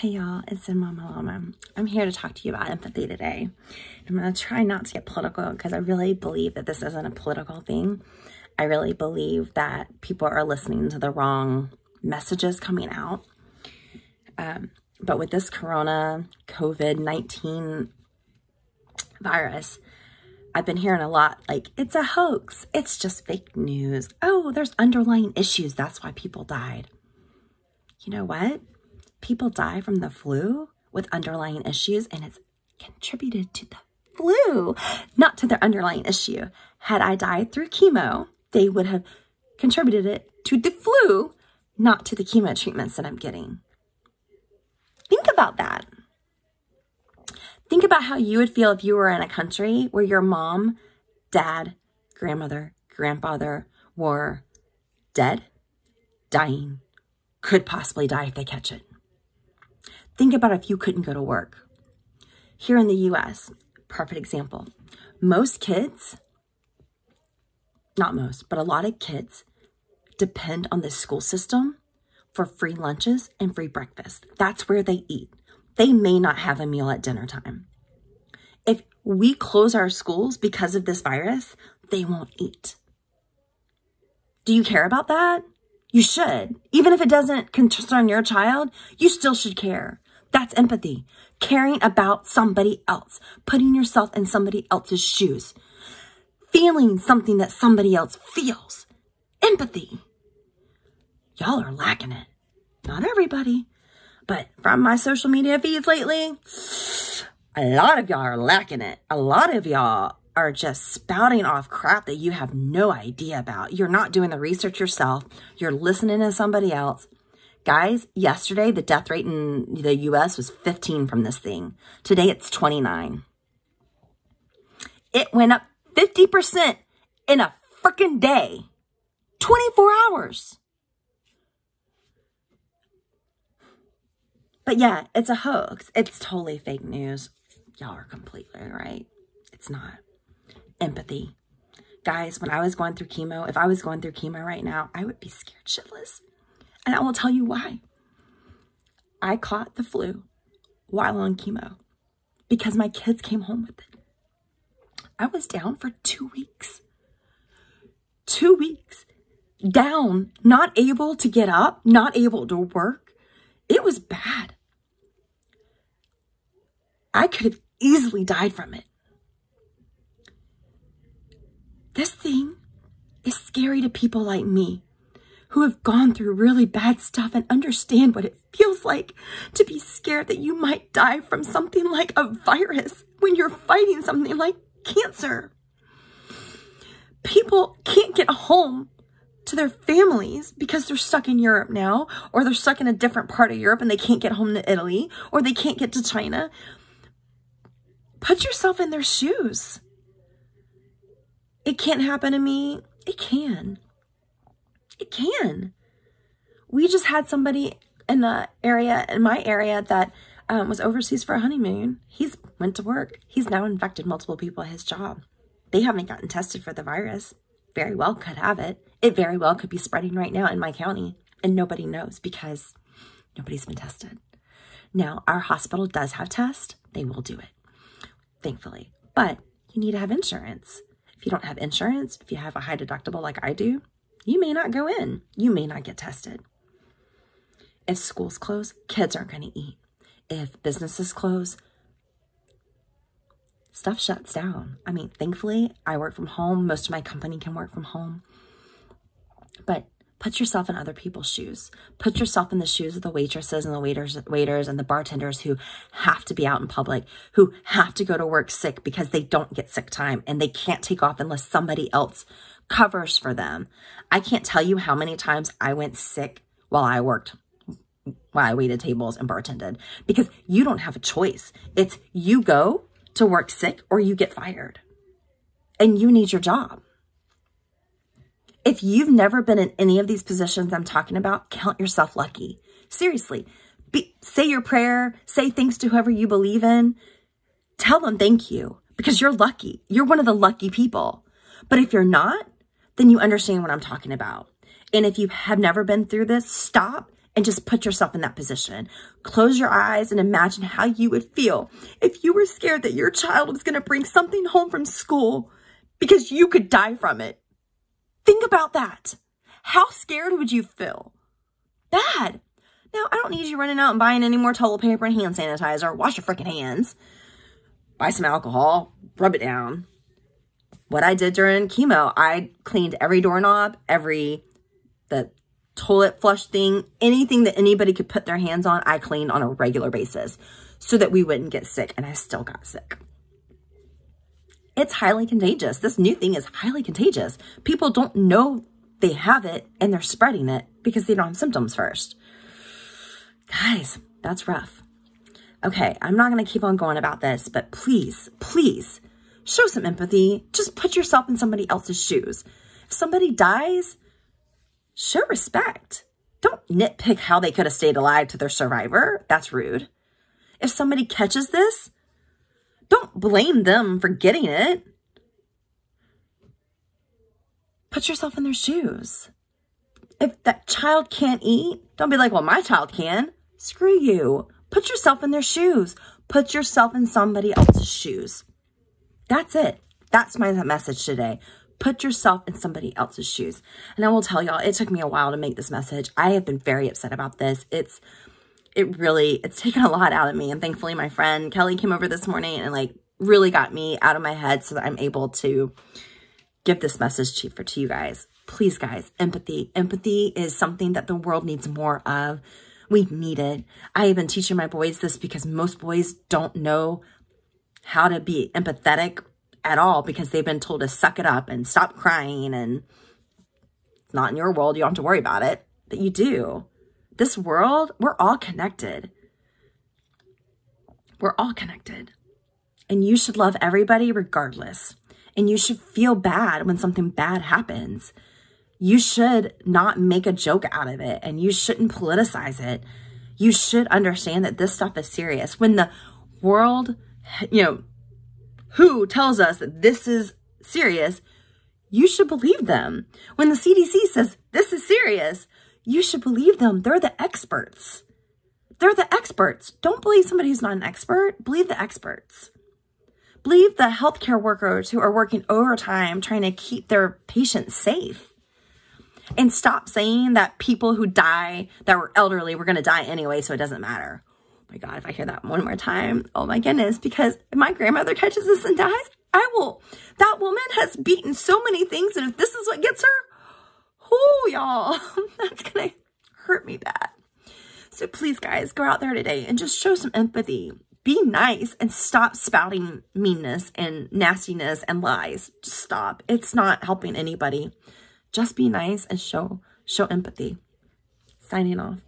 Hey y'all, it's Mama Llama. I'm here to talk to you about empathy today. I'm going to try not to get political because I really believe that this isn't a political thing. I really believe that people are listening to the wrong messages coming out. But with this COVID-19 virus, I've been hearing a lot like, it's a hoax. It's just fake news. Oh, there's underlying issues. That's why people died. You know what? People die from the flu with underlying issues, and it's contributed to the flu, not to their underlying issue. Had I died through chemo, they would have contributed it to the flu, not to the chemo treatments that I'm getting. Think about that. Think about how you would feel if you were in a country where your mom, dad, grandmother, grandfather were dead, dying, could possibly die if they catch it. Think about if you couldn't go to work. Here in the US, perfect example. Most kids, not most, but a lot of kids depend on the school system for free lunches and free breakfast. That's where they eat. They may not have a meal at dinner time. If we close our schools because of this virus, they won't eat. Do you care about that? You should. Even if it doesn't concern your child, you still should care. That's empathy. Caring about somebody else. Putting yourself in somebody else's shoes. Feeling something that somebody else feels. Empathy. Y'all are lacking it. Not everybody. But from my social media feeds lately, a lot of y'all are lacking it. A lot of y'all are just spouting off crap that you have no idea about. You're not doing the research yourself. You're listening to somebody else. Guys, yesterday, the death rate in the US was 15 from this thing. Today, it's 29. It went up 50% in a freaking day. 24 hours. But yeah, it's a hoax. It's totally fake news. Y'all are completely right. It's not. Empathy. Guys, when I was going through chemo, if I was going through chemo right now, I would be scared shitless. And I will tell you why. I caught the flu while on chemo because my kids came home with it. I was down for 2 weeks. 2 weeks. Down, not able to get up, not able to work. It was bad. I could have easily died from it. This thing is scary to people like me who have gone through really bad stuff and understand what it feels like to be scared that you might die from something like a virus when you're fighting something like cancer. People can't get home to their families because they're stuck in Europe now, or they're stuck in a different part of Europe and they can't get home to Italy, or they can't get to China. Put yourself in their shoes. It can't happen to me. It can. It can. We just had somebody in my area that was overseas for a honeymoon. He's went to work. He's now infected multiple people at his job. They haven't gotten tested for the virus. Very well could have it. It very well could be spreading right now in my county, and nobody knows because nobody's been tested. Now, our hospital does have tests. They will do it, thankfully. But you need to have insurance. If you don't have insurance, if you have a high deductible like I do, you may not go in. You may not get tested. If schools close, kids aren't going to eat. If businesses close, stuff shuts down. I mean, thankfully, I work from home. Most of my company can work from home. But put yourself in other people's shoes. Put yourself in the shoes of the waitresses and the waiters and the bartenders who have to be out in public, who have to go to work sick because they don't get sick time and they can't take off unless somebody else covers for them. I can't tell you how many times I went sick while I waited tables and bartended, because you don't have a choice. It's you go to work sick or you get fired, and you need your job. If you've never been in any of these positions I'm talking about, count yourself lucky. Seriously, say your prayer, say thanks to whoever you believe in. Tell them thank you because you're lucky. You're one of the lucky people. But if you're not, then you understand what I'm talking about. And if you have never been through this, stop and just put yourself in that position. Close your eyes and imagine how you would feel if you were scared that your child was going to bring something home from school because you could die from it. Think about that. How scared would you feel? Bad. Now, I don't need you running out and buying any more toilet paper and hand sanitizer. Wash your freaking hands. Buy some alcohol. Rub it down. What I did during chemo, I cleaned every doorknob, the toilet flush thing, anything that anybody could put their hands on, I cleaned on a regular basis so that we wouldn't get sick, and I still got sick. It's highly contagious. This new thing is highly contagious. People don't know they have it, and they're spreading it because they don't have symptoms first. Guys, that's rough. Okay, I'm not going to keep on going about this, but please, please, show some empathy. Just put yourself in somebody else's shoes. If somebody dies, show respect. Don't nitpick how they could have stayed alive to their survivor. That's rude. If somebody catches this, don't blame them for getting it. Put yourself in their shoes. If that child can't eat, don't be like, well, my child can. Screw you. Put yourself in their shoes. Put yourself in somebody else's shoes. That's it. That's my message today. Put yourself in somebody else's shoes. And I will tell y'all, it took me a while to make this message. I have been very upset about this. It's taken a lot out of me. And thankfully my friend Kelly came over this morning and like really got me out of my head so that I'm able to give this message to you guys. Please, guys, empathy. Empathy is something that the world needs more of. We need it. I have been teaching my boys this because most boys don't know how to be empathetic at all because they've been told to suck it up and stop crying, and it's not in your world. You don't have to worry about it, but you do. This world, we're all connected. We're all connected. And you should love everybody regardless. And you should feel bad when something bad happens. You should not make a joke out of it, and you shouldn't politicize it. You should understand that this stuff is serious. When the world, WHO tells us that this is serious, you should believe them. When the CDC says this is serious, you should believe them. They're the experts. They're the experts. Don't believe somebody who's not an expert. Believe the experts. Believe the healthcare workers who are working overtime trying to keep their patients safe. And stop saying that people who die, that were elderly, were going to die anyway, so it doesn't matter. Oh my God, if I hear that one more time, oh my goodness, because if my grandmother catches this and dies, that woman has beaten so many things, and if this is what gets her, oh, y'all, that's going to hurt me bad. So please, guys, go out there today and just show some empathy. Be nice and stop spouting meanness and nastiness and lies. Just stop. It's not helping anybody. Just be nice and show empathy. Signing off.